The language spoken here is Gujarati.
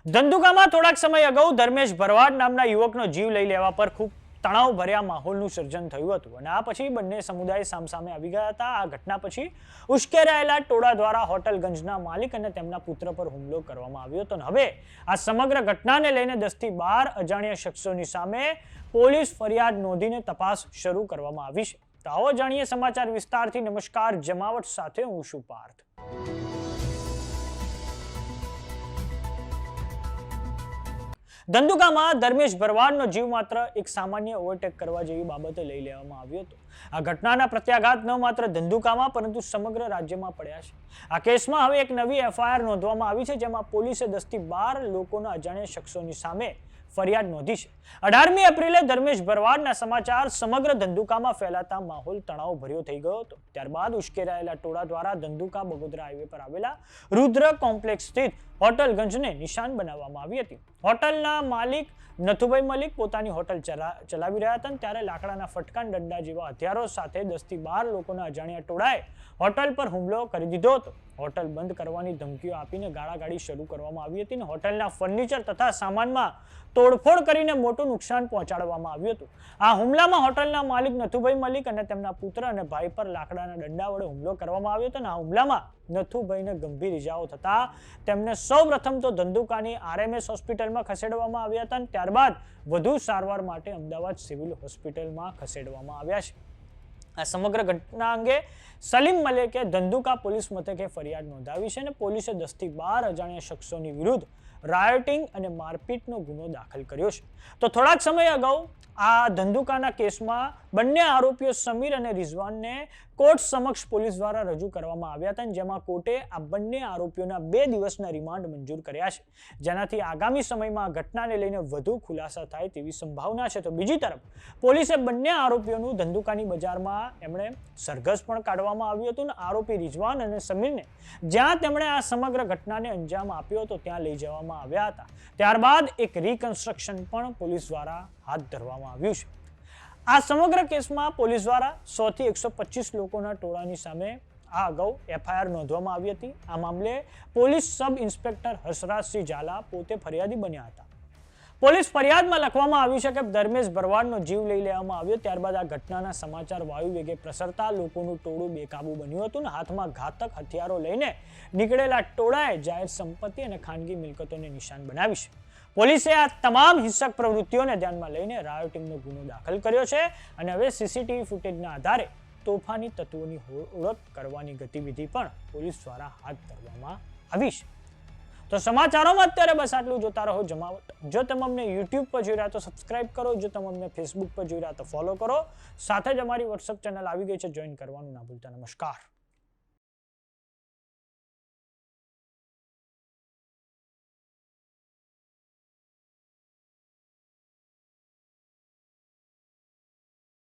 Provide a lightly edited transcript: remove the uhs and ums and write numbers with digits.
ધંધુકામાં થોડાક સમય અગાઉ ધર્મેશ ભરવાડ નામના યુવકનો જીવ લઈ લેવા પર ખૂબ તણાવભર્યા માહોલનું સર્જન થયું હતું અને આ પછી બંને સમુદાય સામસામે આવી ગયા હતા. આ ઘટના પછી ઉશ્કેરાયેલા ટોળા દ્વારા હોટલ ગંજના માલિક અને તેમના પુત્ર પર હુમલો કરવામાં આવ્યો હતો. હવે આ સમગ્ર ઘટનાને લઈને 10 થી 12 અજાણ્યા શખ્સોની સામે પોલીસ ફરિયાદ નોંધીને તપાસ શરૂ કરવામાં આવી છે. તો આવો જાણીએ સમાચાર વિસ્તારથી. નમસ્કાર, જમાવટ સાથે હું છું પાર્થ. ધંધુકામાં ધર્મેશ ભરવાડનો જીવ માત્ર એક સામાન્ય ઓવરટેક કરવા જેવી બાબતે લઈ લેવામાં આવ્યો હતો. આ ઘટનાના પ્રત્યાઘાત ન માત્ર ધંધુકામાં પરંતુ સમગ્ર રાજ્યમાં પડ્યા છે. આ કેસમાં હવે એક નવી એફઆઈઆર નોંધવામાં આવી છે, જેમાં પોલીસે 10 થી 12 લોકોના અજાણ્યા શખ્સોની સામે ફરિયાદ નોંધી છે. 18મી એપ્રિલે ધર્મેશ ભરવાડના સમાચાર સમગ્ર ધંધુકામાં ફેલાતા માહોલ તણાવભર્યો થઈ ગયો હતો. ત્યારબાદ ઉશ્કેરાયેલા ટોળા દ્વારા ધંધુકા બગોદરા હાઈવે પર આવેલા રુદ્ર કોમ્પ્લેક્સ સ્થિત હોટલ ગંજને નિશાન બનાવવામાં આવી હતી. હોટલના માલિક નથુભાઈ મલિક પોતાની હોટલ ચલાવી રહ્યા હતા, ત્યારે લાકડાના ફટકાન ડંડા જેવા હથિયારો સાથે 10 થી 12 લોકોના અજાણ્યા ટોળાએ હોટલ પર હુમલો કરી દીધો હતો. હોટલ બંધ કરવાની ધમકીઓ આપીને ગાળાગાળી શરૂ કરવામાં આવી હતી અને હોટલના ફર્નિચર તથા સામાનમાં તોડફોડ કરીને મોટું નુકસાન પહોંચાડવામાં આવ્યું હતું. આ હુમલામાં હોટલના માલિક નથુભાઈ મલિક અને તેમના પુત્ર અને ભાઈ પર લાકડાના ડંડા વડે હુમલો કરવામાં આવ્યો હતો અને આ હુમલામાં નથુભાઈને ગંભીર ઇજાઓ થતા તેમને સૌપ્રથમ તો ધંધુકાની આરએમએસ હોસ્પિટલમાં ખસેડવામાં આવ્યા હતા અને ત્યારબાદ વધુ સારવાર માટે અમદાવાદ સિવિલ હોસ્પિટલમાં ખસેડવામાં આવ્યા છે. આ સમગ્ર ઘટના અંગે સલીમ મલેકે ધંધુકા પોલીસ મથકે ફરિયાદ નોંધાવી છે અને પોલીસે 10 થી 12 અજાણ્યા શખ્સોની વિરુદ્ધ રાયોટિંગ અને મારપીટનો ગુનો દાખલ કર્યો છે. તો થોડાક સમય અગાઉ આ ધંધુકાના કેસમાં બંને આરોપીઓ સમીર અને રિઝવાનને કોર્ટ સમક્ષ પોલીસ દ્વારા રજૂ કરવામાં આવ્યા હતા, જેમાં કોર્ટે આ બંને આરોપીઓના 2 દિવસના રિમાન્ડ મંજૂર કર્યા છે, જેનાથી આગામી સમયમાં આ ઘટનાને લઈને વધુ ખુલાસા થાય તેવી સંભાવના છે. તો બીજી તરફ પોલીસે બંને આરોપીઓનું ધંધુકાની બજારમાં એમણે સરઘસ પણ કાઢવામાં આવ્યું હતું અને આરોપી રિઝવાન અને સમીરને જ્યાં તેમણે આ સમગ્ર ઘટનાને અંજામ આપ્યો હતો ત્યાં લઈ જવામાં આવ્યા હતા. ત્યારબાદ એક રિકન્સ્ટ્રક્શન પણ પોલીસ દ્વારા હાથ ધરવામાં આવ્યું છે. આ સમગ્ર કેસમાં પોલીસ દ્વારા 100 થી 125 લોકોના ટોળાની સામે આ અગાઉ એફઆઈઆર નોંધવામાં આવી હતી. આ મામલે પોલીસ સબ ઇન્સ્પેક્ટર હર્ષરાજસિંહ ઝાલા પોતે ફરિયાદી બન્યા હતા. પોલીસ ફરિયાદમાં લખવામાં આવ્યું છે કે ધર્મેશ ભરવાડનો જીવ લઈ લેવામાં આવ્યો. ત્યારબાદ આ ઘટનાના સમાચાર વાયુ વેગે પ્રસરતા લોકોનું ટોળું બેકાબુ બન્યું હતું અને હાથમાં ઘાતક હથિયારો લઈને નીકળેલા ટોળાએ જાહેર સંપત્તિ અને ખાનગી મિલકતોને નિશાન બનાવી છે. પોલીસે આ તમામ હિંસક પ્રવૃત્તિઓને ધ્યાનમાં લઈને રાયોટિંગનો ગુનો દાખલ કર્યો છે અને હવે સીસીટીવી ફૂટેજના આધારે તોફાની તત્વોની ઓળખ કરવાની ગતિવિધિ પણ પોલીસ દ્વારા હાથ ધરવામાં આવી છે. તો સમાચારોમાં અત્યારે બસ આટલું. જોતા રહો જમાવટ. જો તમે અમને યુટ્યુબ પર જોઈ રહ્યા તો સબસ્ક્રાઇબ કરો, જો તમે અમને ફેસબુક પર જોઈ રહ્યા તો ફોલો કરો. સાથે જ અમારી વોટ્સએપ ચેનલ આવી ગઈ છે, જોઈન કરવાનું ના ભૂલતા. નમસ્કાર.